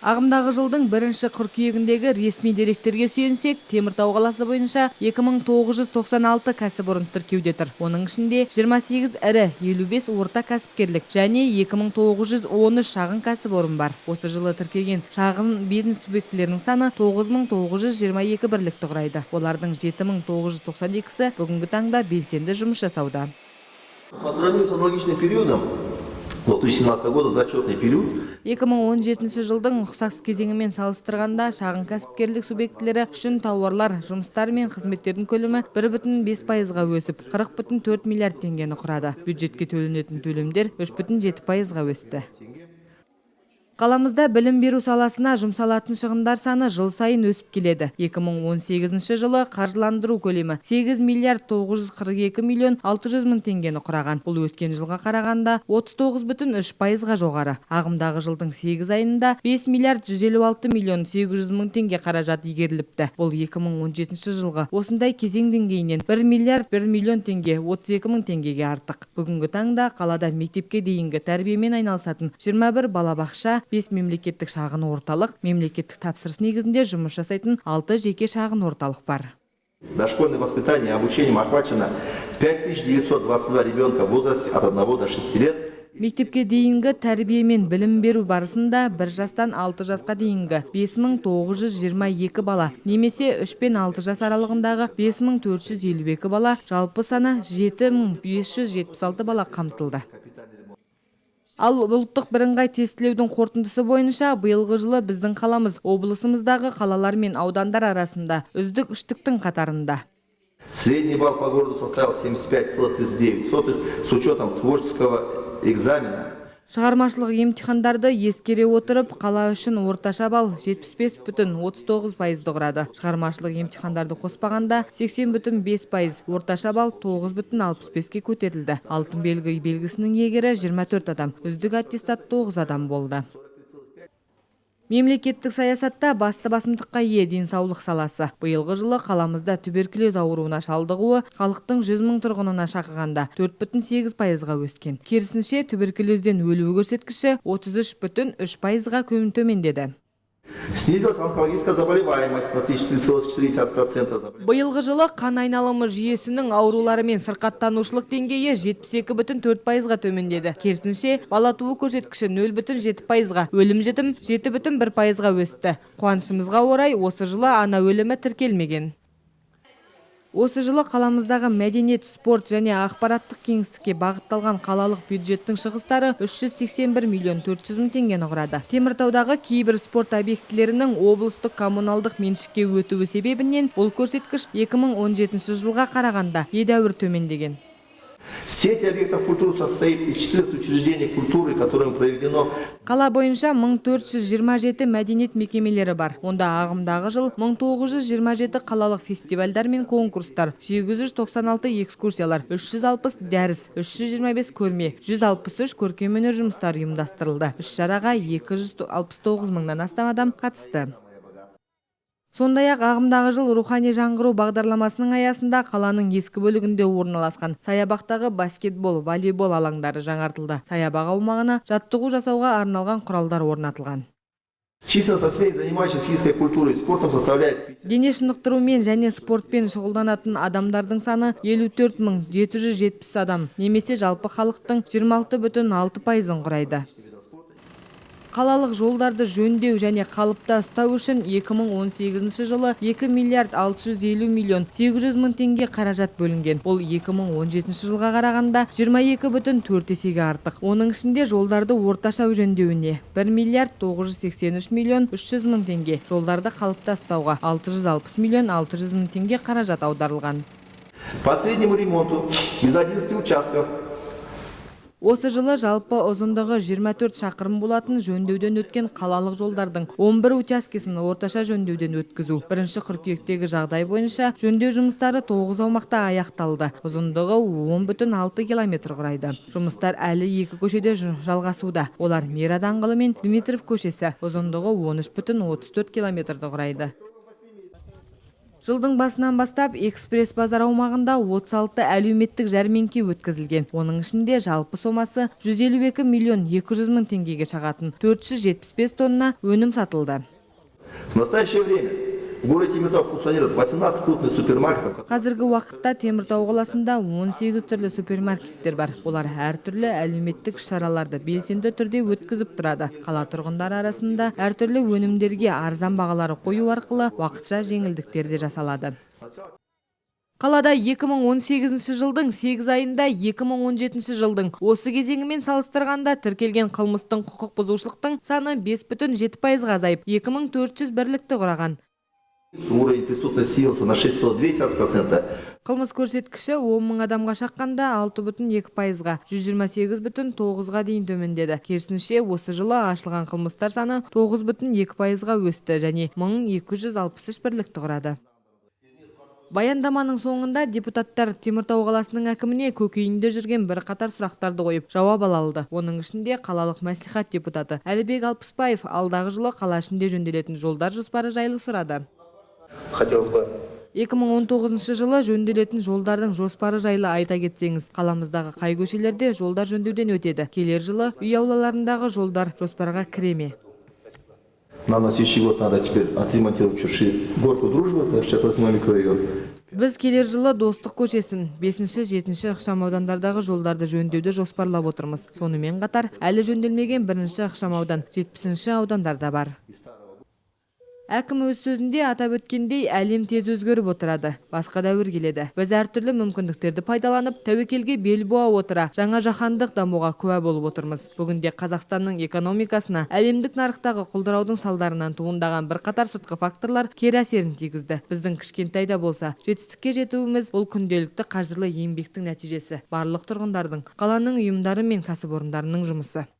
Ағымдағы жылдың 1-қыркүйегіндегі ресми деректерге сүйенсек, Теміртау қаласы бойынша 2996 кәсіпорын тіркеуде тұр. Оның ішінде 28 ірі, 55 орта кәсіпкерлік және 2913 шағын кәсіпорын бар. Осы жылы тіркеген шағын бизнес субъектілерінің саны 9922 бірлікті құрайды. Олардың 7992-сі бүгінгі таңда белсенді жұмыс жасауда. По сравнению с аналогичным периодом 2017 года зачетный период. 2017 жылдың ұқсас кезеңімен салыстырғанда шағын кәсіпкерлік субъектілері үшін тауарлар, жұмыстар мен қызметтердің көлемі 1,5%-ға өсіп, 40,4 миллиард теңгені құрады. Бюджетке төленетін төлемдер 3,7%-ға өсті. Қаламызда білім беру саласына жұмсалатын шығындар саны жыл сайын өсіп келеді. 2018 жылы қаржыландыру көлемі 8 миллиард 942 миллион 600 мың теңгені құраған. Бұл өткен жылға қарағанда 39,3%-ға жоғары. Ағымдағы жылдың 8 айында 5 миллиард 156 миллион 800 мың теңге қаражат игеріліпті. Бұл 2017 жылғы осындай кезең деңгейінен 1 миллиард 1 миллион теңге 32 мың теңгеге артық. Бүгінгі таңда қалада мектепке дейінгі тәрбиемен айналысатын 21 балабақша, 5 мемлекеттік шағын орталық, мемлекеттік тапсырыс негізінде жұмыс жасайтын 6 жеке шағын орталық бар. Дошкольное воспитание и обучением охвачено 5922 ребенка в возрасте от 1 до 6 лет. Мектепке дейінгі тәрбие мен білім беру барысында 1 жастан 6 жасқа дейінгі 5922 бала, немесе 3 пен 6 жас аралығындағы 5452 бала, жалпы саны 7576 бала қамтылды. Ал ұлттық бірыңғай тестілеудің қорытындысы бойынша биылғы жылы біздің қаламыз облысымыздағы қалалар мен аудандар арасында үздік үштіктің қатарында. Средний балл по городу составил 75,39 с учетом творческого экзамена. Шығармашылық емтихандарды ескере отырып, қала үшін орташа балл 75,39%-ды құрады. Шығармашылық емтихандарды қоспағанда 80,5%, орташа балл 9,65-ге көтерілді. Алтын белгі белгісінің иегері 24 адам, үздік аттестат 9 адам болды. Мемлекеттік саясатта басты басымдыққа ие денсаулық саласы. Биылғы жылы қаламызда туберкулез ауруына шалдығуы халықтың 100 мың тұрғынына шаққанда 4,8%-ға өскен. Керісінше, туберкулезден өлу көрсеткіші 33,3%-ға төмендеді. Снизилась онкологическая заболеваемость на 33,4%. Биылғы жылы қан айналымы жүйесінің аурулары мен сырқаттанушылық деңгейі 72,4%-ға төмендеді. Керісінше, бала туу көрсеткіші 0,7%-ға, өлім жітім 7,1%-ға өсті. Қуанышымызға орай, осы жылы ана өлімі тіркелмеген. Осы жылы қаламыздағы мәдениет, спорт және ақпараттық кеңістікке бағытталған қалалық бюджеттің шығыстары 381 миллион 400 мың теңгені құрады. Теміртаудағы кейбір спорт объектілерінің облыстық коммуналдық меншікке өтуі себебінен бұл көрсеткіш 2017 жылға қарағанда едәуір төмендеген. Сеть объектов культуры состоит из 14 учреждений культуры, которым проведено. Қала бойынша 1427 мәдениет мекемелері бар. Онда ағымдағы жыл 1927 қалалық фестивальдар мен конкурстар, 896 экскурсиялар, 360 дәріс, 325 көрме, 163 көркемөнер жұмыстары ұйымдастырылды. Іс-шараға 269 мыңнан астам адам қатысты. Сондай-ақ ағымдағы жыл рухани жаңғыру бағдарламасының аясында қаланың ескі бөлігінде орналасқан саябақтағы баскетбол, волейбол алаңдары жаңартылды. Саябақ аумағына жаттығу жасауға арналған құралдар орнатылған. Численность населения, занимающихся физической культурой и спортом, составляет дене шынықтырумен және спортпен шұғылданатын адамдардың саны 54 770 адам, немесе жалпы халықтың 26,6%-ын құрайды. Қалалық жолдарды жөндеу және қалыпта ұстау үшін 2018 жылы 2 миллиард 650 миллион 800 мың теңге қаражат бөлінген. Бұл 2017 жылға қарағанда 22,4%-ге артық. Оның ішінде жолдарды орташа жөндеуіне 1 миллиард 983 миллион 300 мың теңге, жолдарды қалыпта ұстауға 660 миллион 600 мың теңге қаражат аударылған. По среднему ремонту из 11 участков. Осы жылы жалпы ұзындығы 24 шақырым болатын жөндеуден өткен қалалық жолдардың 11 учаскесін орташа жөндеуден өткізу. 1-қыркүйектегі жағдай бойынша жөндеу жұмыстары 9 аумақта аяқталды. Ұзындығы 10,6 километр құрайды. Жұмыстар әлі 2 көшеде жалғасуда. Олар Мира даңғылы мен Дмитров көшесі. Ұзындығы 13,34 километрді құрайды. Жылдың басынан бастап экспресс базар аумағында 36 әлеуметтік жәрмеңке өткізілген. Оның ішінде жалпы сомасы 152 миллион 200 мың теңгеге шығатын 475 тонна өнім сатылды. В настоящее время в городе Темиртау функционирует 18 крупных супермаркетов. Қазіргі уақытта Теміртау қаласында 18 түрлі супермаркеттер бар. Олар әртүрлі әлеуметтік шараларды белсенді түрде өткізіп тұрады. Қала тұрғындары арасында әртүрлі өнімдерге арзан бағалары қою арқылы уақытша жеңілдіктер де жасалады. Қалада 2018 жылдың 8 айында 2017 жылдың осы кезеңімен салыстырғанда тіркелген қылмыстың құқық бұзушылықтың саны 5,7%-ға азайып, 2400 бірлікті құраған. Уровень преступности снизился на 6,2%. Қылмыс көрсеткіші 10 мың адамға шаққанда 6,2%-ға, 128,9%-ға дейін төмендеді. Керісінше, осы жылы ашылған қылмыстар саны 9,2%-ға өсті және 1263 бірлікті құрады. Баяндаманың соңында депутаттар Теміртау қаласының әкіміне көкейінде жүрген бір қатар сұрақтарды қойып, жауап ала алды. Оның ішінде қалалық мәслихат депутаты Әлібек Алпысбаев алдағы жылы қала ішінде жөнделетін жолдар жоспары жайлы сұрады. 2019 жылы жөнделетін жолдардың жоспары жайлы айта кетсеңіз, қаламыздағы қай көшелерде жолдар жөндеуден өтеді? Келер жылы үй аулаларындағы жолдар жоспарға кіре ме? Нам на следующий год надо теперь отремонтировать горку Дружбы, 68 микрорайон. Біз келер жылы Достық көшесін 5-7 ықшам аудандардагы жолдарды жөндеуді жоспарлап отырмыз. Сонымен қатар, әлі жөнделмеген 1-ші ықшам аудан 70-ші аудандарда бар. Әкім өз сөзінде атап өткендей, әлем тез өзгеріп отырады. Басқа дәуір келеді. Біз әртүрлі мүмкіндіктерді пайдаланып, тәуекелге бел буа отыра, жаңа жаһандық дамуға куә болып отырмыз. Бүгінде Қазақстанның экономикасына әлемдік нарықтағы құлдыраудың салдарынан туындаған бір қатар сыртқы факторлар кері әсерін тигізді. Біздің кішкентайда болса, жетістікке жетуіміз бұл күнделікті қажырлы еңбектің нәтижесі. Барлық тұрғындардың, қаланың ұйымдары мен кәсіпорындарының жұмысы.